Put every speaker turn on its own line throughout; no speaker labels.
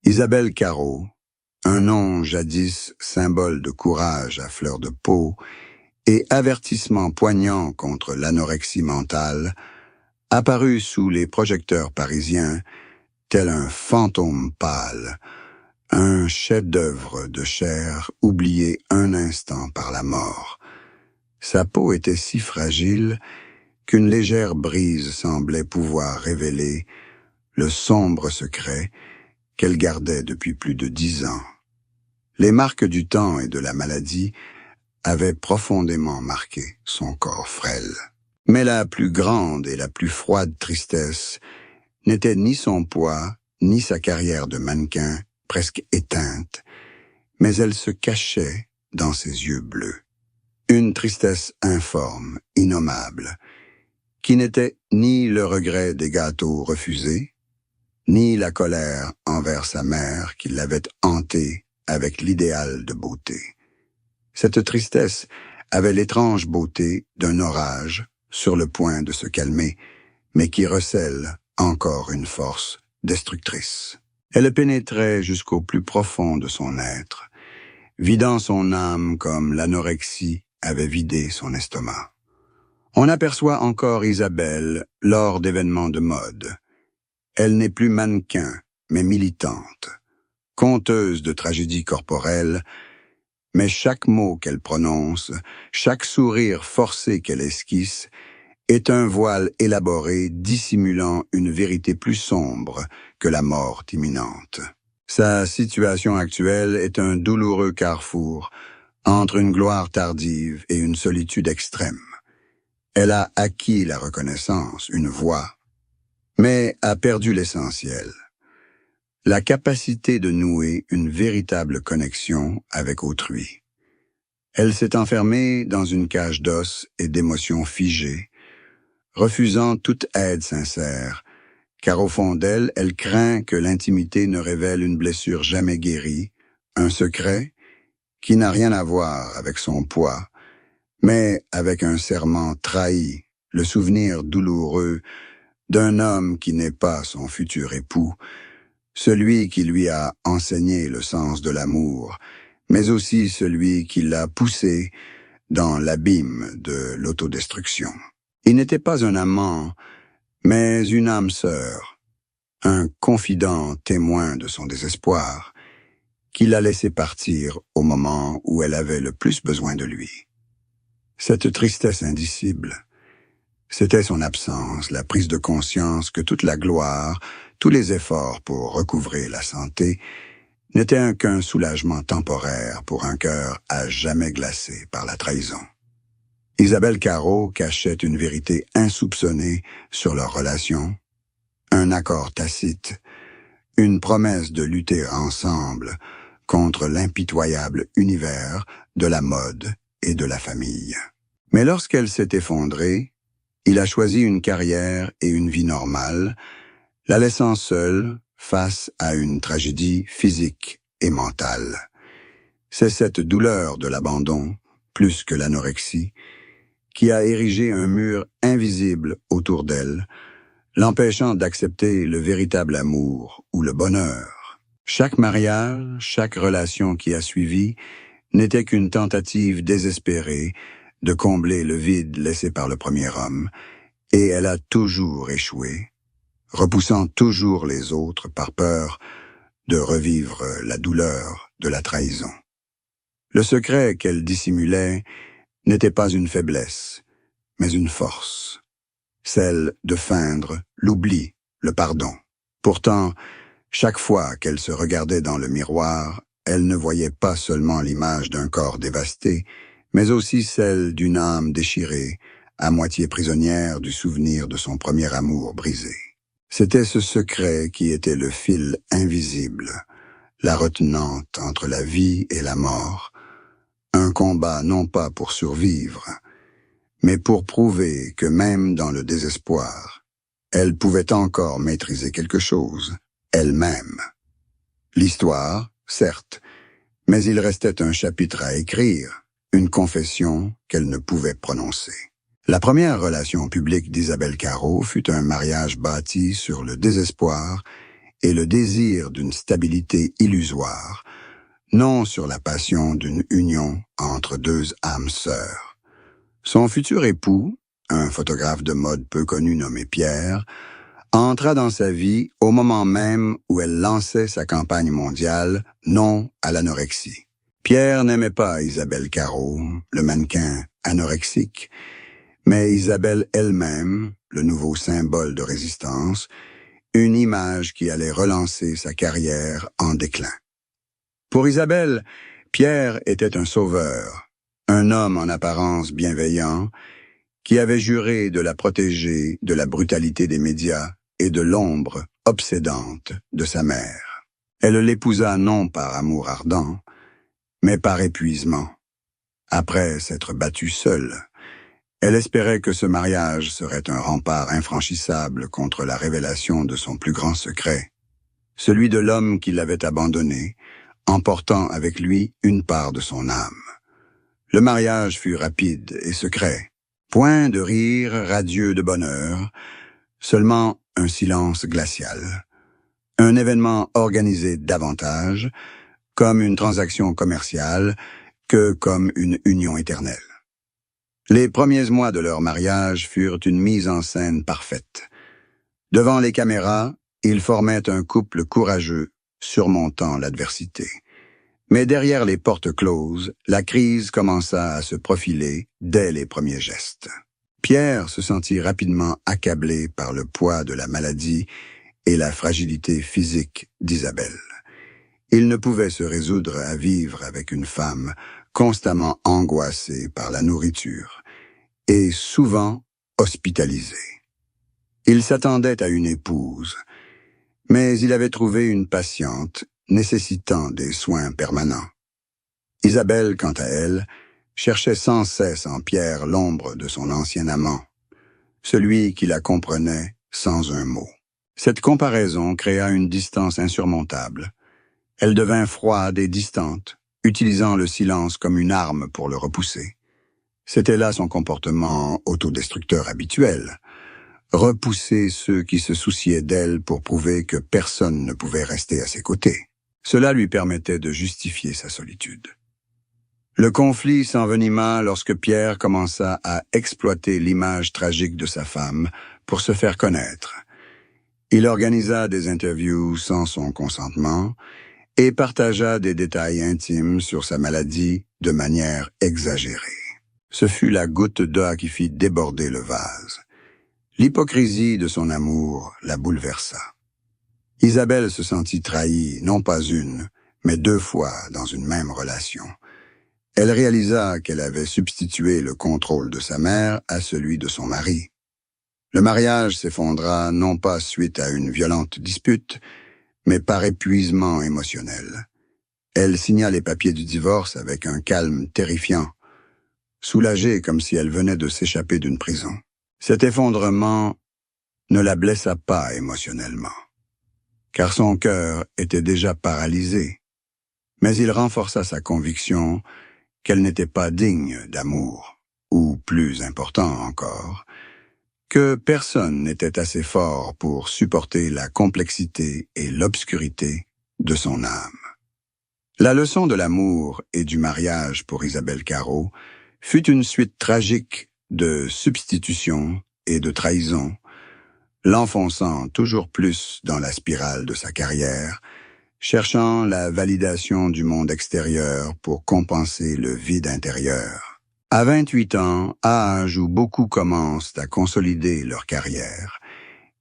Isabelle Carrot, un nom jadis symbole de courage à fleur de peau et avertissement poignant contre l'anorexie mentale, apparut sous les projecteurs parisiens tel un fantôme pâle, un chef-d'œuvre de chair oublié un instant par la mort. Sa peau était si fragile qu'une légère brise semblait pouvoir révéler le sombre secret qu'elle gardait depuis plus de 10 ans. Les marques du temps et de la maladie avaient profondément marqué son corps frêle. Mais la plus grande et la plus froide tristesse n'était ni son poids, ni sa carrière de mannequin presque éteinte, mais elle se cachait dans ses yeux bleus. Une tristesse informe, innommable, qui n'était ni le regret des gâteaux refusés, ni la colère envers sa mère qui l'avait hantée avec l'idéal de beauté. Cette tristesse avait l'étrange beauté d'un orage sur le point de se calmer, mais qui recèle encore une force destructrice. Elle pénétrait jusqu'au plus profond de son être, vidant son âme comme l'anorexie avait vidé son estomac. On aperçoit encore Isabelle lors d'événements de mode. Elle n'est plus mannequin, mais militante, conteuse de tragédies corporelles, mais chaque mot qu'elle prononce, chaque sourire forcé qu'elle esquisse, est un voile élaboré dissimulant une vérité plus sombre que la mort imminente. Sa situation actuelle est un douloureux carrefour entre une gloire tardive et une solitude extrême. Elle a acquis la reconnaissance, une voix, mais a perdu l'essentiel. La capacité de nouer une véritable connexion avec autrui. Elle s'est enfermée dans une cage d'os et d'émotions figées, refusant toute aide sincère, car au fond d'elle, elle craint que l'intimité ne révèle une blessure jamais guérie, un secret qui n'a rien à voir avec son poids, mais avec un serment trahi, le souvenir douloureux d'un homme qui n'est pas son futur époux, celui qui lui a enseigné le sens de l'amour, mais aussi celui qui l'a poussé dans l'abîme de l'autodestruction. Il n'était pas un amant, mais une âme sœur, un confident témoin de son désespoir, qui l'a laissé partir au moment où elle avait le plus besoin de lui. Cette tristesse indicible, c'était son absence, la prise de conscience que toute la gloire, tous les efforts pour recouvrer la santé, n'étaient qu'un soulagement temporaire pour un cœur à jamais glacé par la trahison. Isabelle Carrot cachait une vérité insoupçonnée sur leur relation, un accord tacite, une promesse de lutter ensemble contre l'impitoyable univers de la mode et de la famille. Mais lorsqu'elle s'est effondrée, il a choisi une carrière et une vie normale, la laissant seule face à une tragédie physique et mentale. C'est cette douleur de l'abandon, plus que l'anorexie, qui a érigé un mur invisible autour d'elle, l'empêchant d'accepter le véritable amour ou le bonheur. Chaque mariage, chaque relation qui a suivi, n'était qu'une tentative désespérée de combler le vide laissé par le premier homme, et elle a toujours échoué, repoussant toujours les autres par peur de revivre la douleur de la trahison. Le secret qu'elle dissimulait n'était pas une faiblesse, mais une force, celle de feindre l'oubli, le pardon. Pourtant, chaque fois qu'elle se regardait dans le miroir, elle ne voyait pas seulement l'image d'un corps dévasté, mais aussi celle d'une âme déchirée, à moitié prisonnière du souvenir de son premier amour brisé. C'était ce secret qui était le fil invisible, la retenante entre la vie et la mort, un combat non pas pour survivre, mais pour prouver que même dans le désespoir, elle pouvait encore maîtriser quelque chose, elle-même. L'histoire, certes, mais il restait un chapitre à écrire, une confession qu'elle ne pouvait prononcer. La première relation publique d'Isabelle Carrot fut un mariage bâti sur le désespoir et le désir d'une stabilité illusoire, non sur la passion d'une union entre deux âmes sœurs. Son futur époux, un photographe de mode peu connu nommé Pierre, entra dans sa vie au moment même où elle lançait sa campagne mondiale non à l'anorexie. Pierre n'aimait pas Isabelle Carrot, le mannequin anorexique, mais Isabelle elle-même, le nouveau symbole de résistance, une image qui allait relancer sa carrière en déclin. Pour Isabelle, Pierre était un sauveur, un homme en apparence bienveillant, qui avait juré de la protéger de la brutalité des médias et de l'ombre obsédante de sa mère. Elle l'épousa non par amour ardent, mais par épuisement. Après s'être battue seule, elle espérait que ce mariage serait un rempart infranchissable contre la révélation de son plus grand secret, celui de l'homme qui l'avait abandonnée, emportant avec lui une part de son âme. Le mariage fut rapide et secret. Point de rire radieux de bonheur, seulement un silence glacial. Un événement organisé davantage comme une transaction commerciale que comme une union éternelle. Les premiers mois de leur mariage furent une mise en scène parfaite. Devant les caméras, ils formaient un couple courageux, surmontant l'adversité. Mais derrière les portes closes, la crise commença à se profiler dès les premiers gestes. Pierre se sentit rapidement accablé par le poids de la maladie et la fragilité physique d'Isabelle. Il ne pouvait se résoudre à vivre avec une femme constamment angoissée par la nourriture et souvent hospitalisée. Il s'attendait à une épouse, mais il avait trouvé une patiente nécessitant des soins permanents. Isabelle, quant à elle, cherchait sans cesse en Pierre l'ombre de son ancien amant, celui qui la comprenait sans un mot. Cette comparaison créa une distance insurmontable. Elle devint froide et distante, utilisant le silence comme une arme pour le repousser. C'était là son comportement autodestructeur habituel. Repousser ceux qui se souciaient d'elle pour prouver que personne ne pouvait rester à ses côtés. Cela lui permettait de justifier sa solitude. Le conflit s'envenima lorsque Pierre commença à exploiter l'image tragique de sa femme pour se faire connaître. Il organisa des interviews sans son consentement et partagea des détails intimes sur sa maladie de manière exagérée. Ce fut la goutte d'eau qui fit déborder le vase. L'hypocrisie de son amour la bouleversa. Isabelle se sentit trahie, non pas une, mais 2 fois dans une même relation. Elle réalisa qu'elle avait substitué le contrôle de sa mère à celui de son mari. Le mariage s'effondra non pas suite à une violente dispute, mais par épuisement émotionnel. Elle signa les papiers du divorce avec un calme terrifiant, soulagée comme si elle venait de s'échapper d'une prison. Cet effondrement ne la blessa pas émotionnellement, car son cœur était déjà paralysé, mais il renforça sa conviction qu'elle n'était pas digne d'amour, ou plus important encore, que personne n'était assez fort pour supporter la complexité et l'obscurité de son âme. La leçon de l'amour et du mariage pour Isabelle Carrot fut une suite tragique de substitution et de trahison, l'enfonçant toujours plus dans la spirale de sa carrière, cherchant la validation du monde extérieur pour compenser le vide intérieur. À 28 ans, âge où beaucoup commencent à consolider leur carrière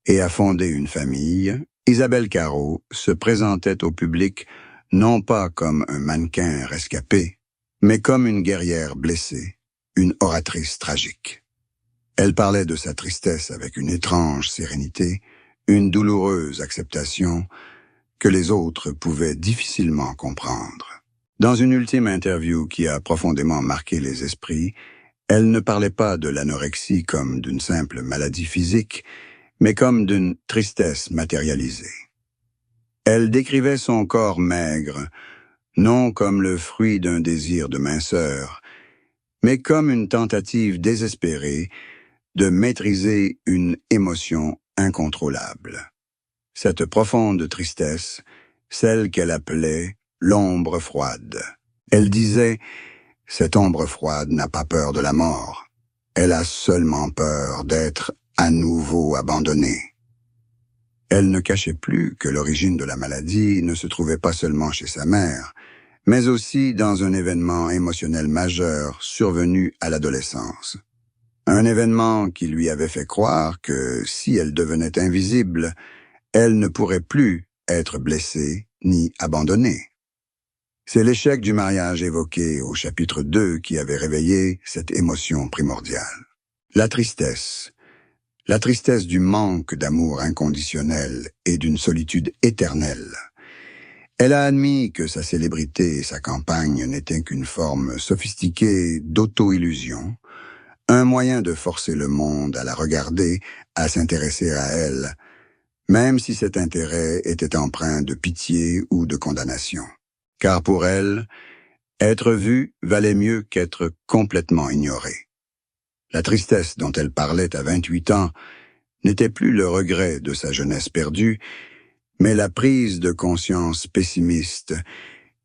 et à fonder une famille, Isabelle Carrot se présentait au public non pas comme un mannequin rescapé, mais comme une guerrière blessée, une oratrice tragique. Elle parlait de sa tristesse avec une étrange sérénité, une douloureuse acceptation que les autres pouvaient difficilement comprendre. Dans une ultime interview qui a profondément marqué les esprits, elle ne parlait pas de l'anorexie comme d'une simple maladie physique, mais comme d'une tristesse matérialisée. Elle décrivait son corps maigre, non comme le fruit d'un désir de minceur, mais comme une tentative désespérée de maîtriser une émotion incontrôlable. cette profonde tristesse, celle qu'elle appelait l'ombre froide. Elle disait, cette ombre froide n'a pas peur de la mort, elle a seulement peur d'être à nouveau abandonnée. Elle ne cachait plus que l'origine de la maladie ne se trouvait pas seulement chez sa mère, mais aussi dans un événement émotionnel majeur survenu à l'adolescence. Un événement qui lui avait fait croire que si elle devenait invisible, elle ne pourrait plus être blessée ni abandonnée. C'est l'échec du mariage évoqué au chapitre 2 qui avait réveillé cette émotion primordiale. La tristesse du manque d'amour inconditionnel et d'une solitude éternelle. Elle a admis que sa célébrité et sa campagne n'étaient qu'une forme sophistiquée d'auto-illusion, un moyen de forcer le monde à la regarder, à s'intéresser à elle, même si cet intérêt était empreint de pitié ou de condamnation. Car pour elle, être vue valait mieux qu'être complètement ignorée. La tristesse dont elle parlait à 28 ans n'était plus le regret de sa jeunesse perdue, mais la prise de conscience pessimiste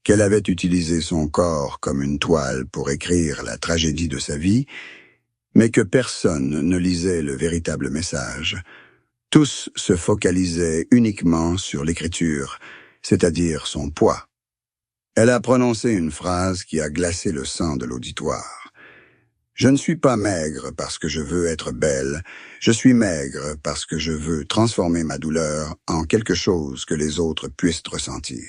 qu'elle avait utilisé son corps comme une toile pour écrire la tragédie de sa vie, mais que personne ne lisait le véritable message. Tous se focalisaient uniquement sur l'écriture, c'est-à-dire son poids. Elle a prononcé une phrase qui a glacé le sang de l'auditoire. Je ne suis pas maigre parce que je veux être belle, je suis maigre parce que je veux transformer ma douleur en quelque chose que les autres puissent ressentir.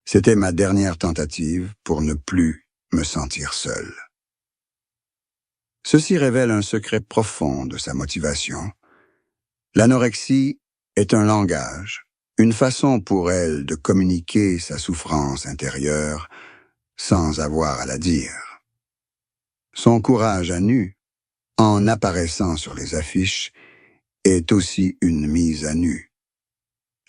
C'était ma dernière tentative pour ne plus me sentir seule. Ceci révèle un secret profond de sa motivation. L'anorexie est un langage, une façon pour elle de communiquer sa souffrance intérieure sans avoir à la dire. Son courage à nu, en apparaissant sur les affiches, est aussi une mise à nu.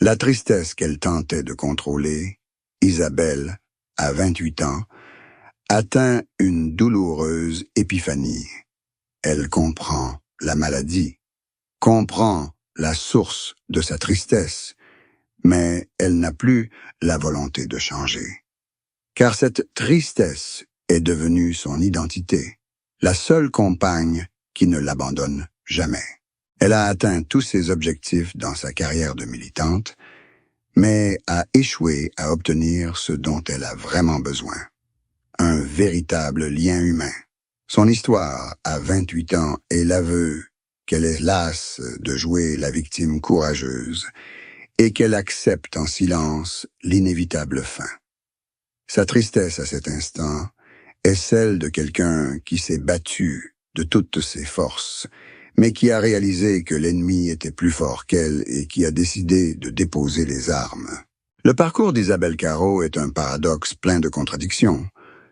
La tristesse qu'elle tentait de contrôler, Isabelle, à 28 ans, atteint une douloureuse épiphanie. Elle comprend la maladie, comprend la source de sa tristesse, mais elle n'a plus la volonté de changer. Car cette tristesse est devenue son identité, la seule compagne qui ne l'abandonne jamais. Elle a atteint tous ses objectifs dans sa carrière de militante, mais a échoué à obtenir ce dont elle a vraiment besoin. Un véritable lien humain. Son histoire, à 28 ans, est l'aveu qu'elle est lasse de jouer la victime courageuse et qu'elle accepte en silence l'inévitable fin. Sa tristesse à cet instant est celle de quelqu'un qui s'est battu de toutes ses forces, mais qui a réalisé que l'ennemi était plus fort qu'elle et qui a décidé de déposer les armes. Le parcours d'Isabelle Carrot est un paradoxe plein de contradictions.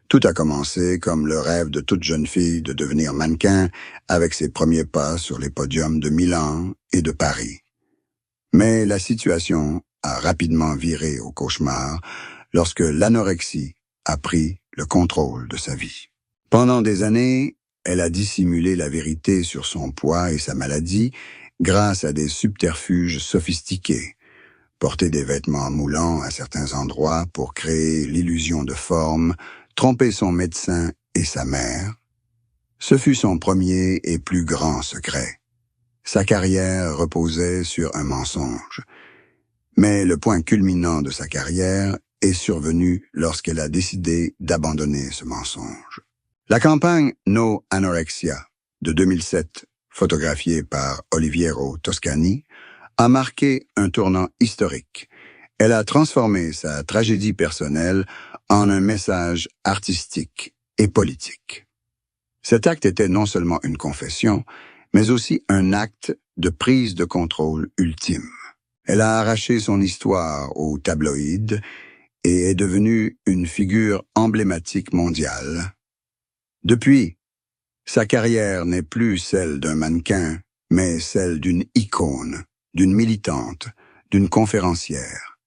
Tout a commencé comme le rêve de toute jeune fille de devenir mannequin avec ses premiers pas sur les podiums de Milan et de Paris. Mais la situation a rapidement viré au cauchemar lorsque l'anorexie a pris le contrôle de sa vie. Pendant des années, elle a dissimulé la vérité sur son poids et sa maladie grâce à des subterfuges sophistiqués. Porter des vêtements moulants à certains endroits pour créer l'illusion de forme, tromper son médecin et sa mère. Ce fut son premier et plus grand secret. Sa carrière reposait sur un mensonge. Mais le point culminant de sa carrière est survenu lorsqu'elle a décidé d'abandonner ce mensonge. La campagne No Anorexia de 2007, photographiée par Oliviero Toscani, a marqué un tournant historique. Elle a transformé sa tragédie personnelle en un message artistique et politique. Cet acte était non seulement une confession, mais aussi un acte de prise de contrôle ultime. Elle a arraché son histoire aux tabloïds et est devenue une figure emblématique mondiale. Depuis, sa carrière n'est plus celle d'un mannequin, mais celle d'une icône, d'une militante, d'une conférencière.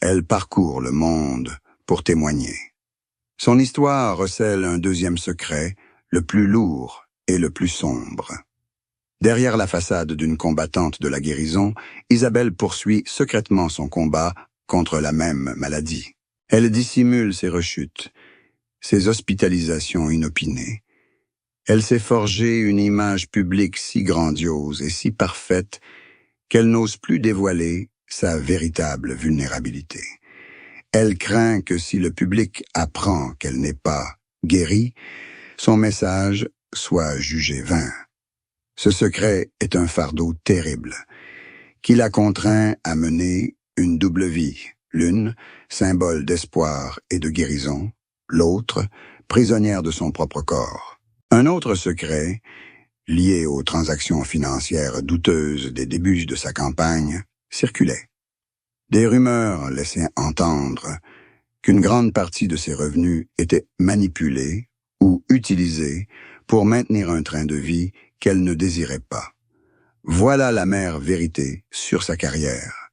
Elle parcourt le monde pour témoigner. Son histoire recèle un deuxième secret, le plus lourd et le plus sombre. Derrière la façade d'une combattante de la guérison, Isabelle poursuit secrètement son combat contre la même maladie. Elle dissimule ses rechutes, ses hospitalisations inopinées. Elle s'est forgée une image publique si grandiose et si parfaite qu'elle n'ose plus dévoiler sa véritable vulnérabilité. Elle craint que si le public apprend qu'elle n'est pas guérie, son message soit jugé vain. Ce secret est un fardeau terrible, qui la contraint à mener une double vie, l'une, symbole d'espoir et de guérison, l'autre, prisonnière de son propre corps. Un autre secret, lié aux transactions financières douteuses des débuts de sa campagne, circulait. Des rumeurs laissaient entendre qu'une grande partie de ses revenus étaient manipulés ou utilisés pour maintenir un train de vie qu'elle ne désirait pas. Voilà l'amère vérité sur sa carrière.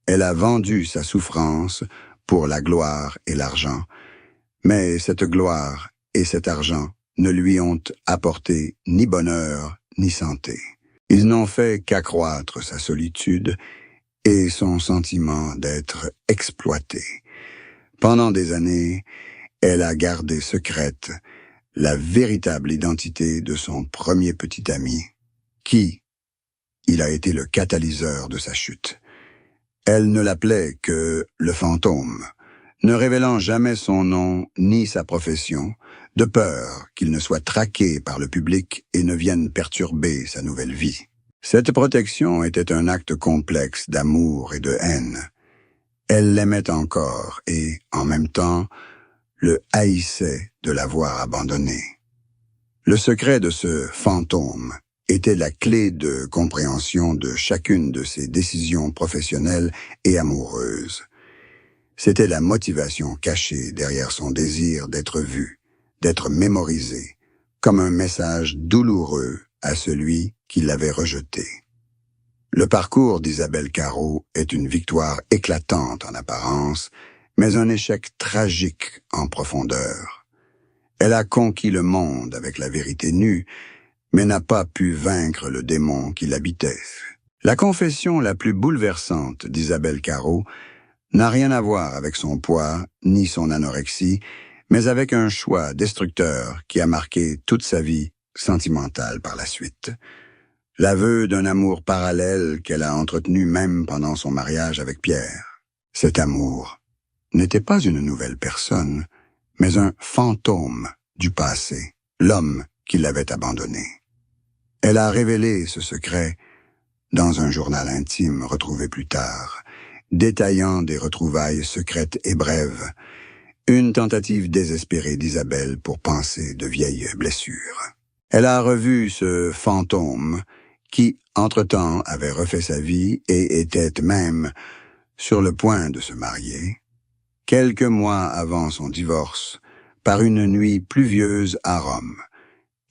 Elle a vendu sa souffrance pour la gloire et l'argent, mais cette gloire et cet argent ne lui ont apporté ni bonheur ni santé. Ils n'ont fait qu'accroître sa solitude et son sentiment d'être exploitée. Pendant des années, elle a gardé secrète la véritable identité de son premier petit ami, qui, il a été le catalyseur de sa chute. Elle ne l'appelait que le fantôme, ne révélant jamais son nom ni sa profession, de peur qu'il ne soit traqué par le public et ne vienne perturber sa nouvelle vie. Cette protection était un acte complexe d'amour et de haine. Elle l'aimait encore et, en même temps, le haïssait de l'avoir abandonné. Le secret de ce fantôme était la clé de compréhension de chacune de ses décisions professionnelles et amoureuses. C'était la motivation cachée derrière son désir d'être vu, d'être mémorisé, comme un message douloureux à celui qui l'avait rejeté. Le parcours d'Isabelle Carrot est une victoire éclatante en apparence, mais un échec tragique en profondeur. Elle a conquis le monde avec la vérité nue, mais n'a pas pu vaincre le démon qui l'habitait. La confession la plus bouleversante d'Isabelle Carrot n'a rien à voir avec son poids ni son anorexie, mais avec un choix destructeur qui a marqué toute sa vie sentimentale par la suite. L'aveu d'un amour parallèle qu'elle a entretenu même pendant son mariage avec Pierre. Cet amour n'était pas une nouvelle personne, mais un fantôme du passé, l'homme qui l'avait abandonné. Elle a révélé ce secret dans un journal intime retrouvé plus tard, détaillant des retrouvailles secrètes et brèves, une tentative désespérée d'Isabelle pour panser de vieilles blessures. Elle a revu ce fantôme qui, entre-temps, avait refait sa vie et était même sur le point de se marier, quelques mois avant son divorce, par une nuit pluvieuse à Rome.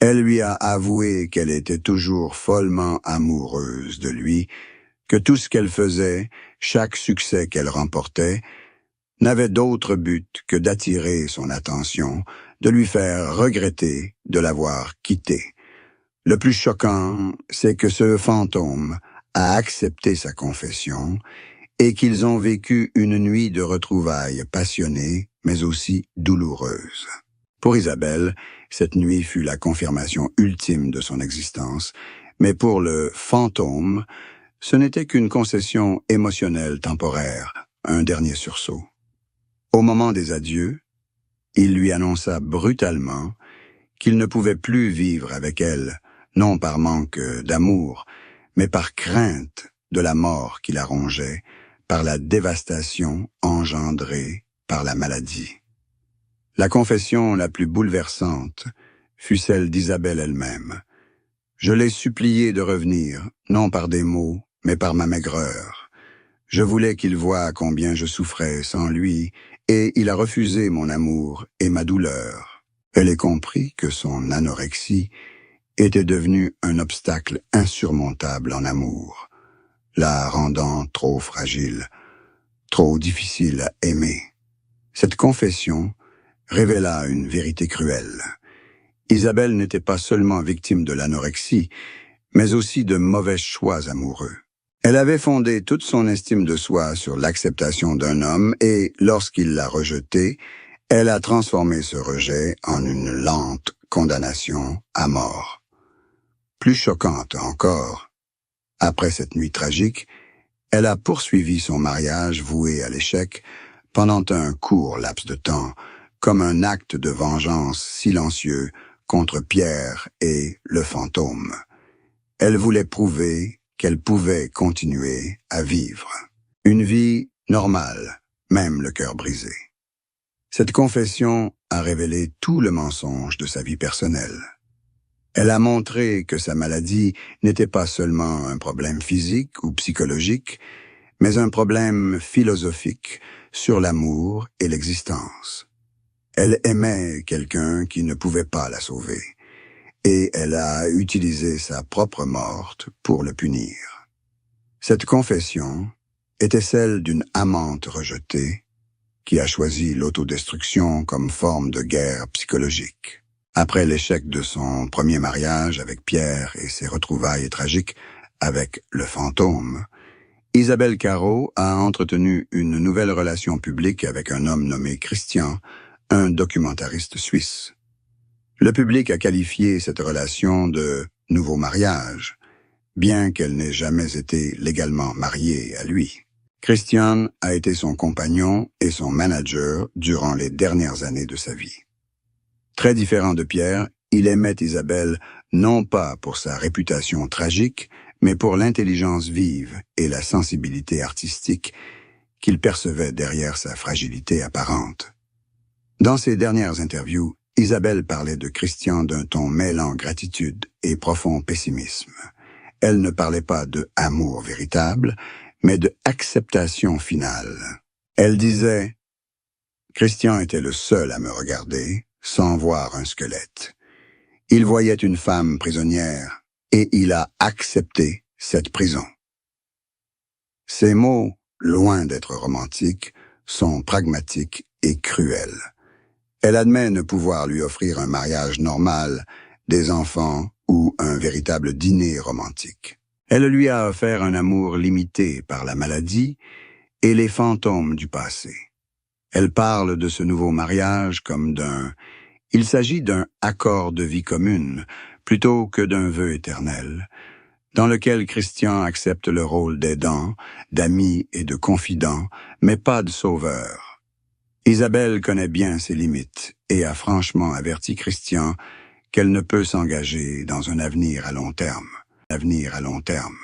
Elle lui a avoué qu'elle était toujours follement amoureuse de lui, que tout ce qu'elle faisait, chaque succès qu'elle remportait, n'avait d'autre but que d'attirer son attention, de lui faire regretter de l'avoir quitté. Le plus choquant, c'est que ce fantôme a accepté sa confession et qu'ils ont vécu une nuit de retrouvailles passionnées, mais aussi douloureuse. Pour Isabelle, cette nuit fut la confirmation ultime de son existence, mais pour le fantôme, ce n'était qu'une concession émotionnelle temporaire, un dernier sursaut. Au moment des adieux, il lui annonça brutalement qu'il ne pouvait plus vivre avec elle, non par manque d'amour, mais par crainte de la mort qui la rongeait, par la dévastation engendrée par la maladie. La confession la plus bouleversante fut celle d'Isabelle elle-même. Je l'ai supplié de revenir, non par des mots, mais par ma maigreur. Je voulais qu'il voie combien je souffrais sans lui, et il a refusé mon amour et ma douleur. Elle a compris que son anorexie était devenue un obstacle insurmontable en amour, la rendant trop fragile, trop difficile à aimer. Cette confession révéla une vérité cruelle. Isabelle n'était pas seulement victime de l'anorexie, mais aussi de mauvais choix amoureux. Elle avait fondé toute son estime de soi sur l'acceptation d'un homme et, lorsqu'il l'a rejetée, elle a transformé ce rejet en une lente condamnation à mort. Plus choquante encore, après cette nuit tragique, elle a poursuivi son mariage voué à l'échec pendant un court laps de temps, comme un acte de vengeance silencieux contre Pierre et le fantôme. Elle voulait prouver qu'elle pouvait continuer à vivre. Une vie normale, même le cœur brisé. Cette confession a révélé tout le mensonge de sa vie personnelle. Elle a montré que sa maladie n'était pas seulement un problème physique ou psychologique, mais un problème philosophique sur l'amour et l'existence. Elle aimait quelqu'un qui ne pouvait pas la sauver, et elle a utilisé sa propre morte pour le punir. Cette confession était celle d'une amante rejetée qui a choisi l'autodestruction comme forme de guerre psychologique. Après l'échec de son premier mariage avec Pierre et ses retrouvailles tragiques avec le fantôme, Isabelle Carrot a entretenu une nouvelle relation publique avec un homme nommé Christian, un documentariste suisse. Le public a qualifié cette relation de « nouveau mariage », bien qu'elle n'ait jamais été légalement mariée à lui. Christian a été son compagnon et son manager durant les dernières années de sa vie. Très différent de Pierre, il aimait Isabelle non pas pour sa réputation tragique, mais pour l'intelligence vive et la sensibilité artistique qu'il percevait derrière sa fragilité apparente. Dans ses dernières interviews, Isabelle parlait de Christian d'un ton mêlant gratitude et profond pessimisme. Elle ne parlait pas de amour véritable, mais de acceptation finale. Elle disait « Christian était le seul à me regarder, sans voir un squelette. Il voyait une femme prisonnière, et il a accepté cette prison. » Ces mots, loin d'être romantiques, sont pragmatiques et cruels. Elle admet ne pouvoir lui offrir un mariage normal, des enfants ou un véritable dîner romantique. Elle lui a offert un amour limité par la maladie et les fantômes du passé. Elle parle de ce nouveau mariage comme il s'agit d'un accord de vie commune plutôt que d'un vœu éternel, dans lequel Christian accepte le rôle d'aidant, d'ami et de confident, mais pas de sauveur. Isabelle connaît bien ses limites et a franchement averti Christian qu'elle ne peut s'engager dans un avenir à long terme. Avenir à long terme.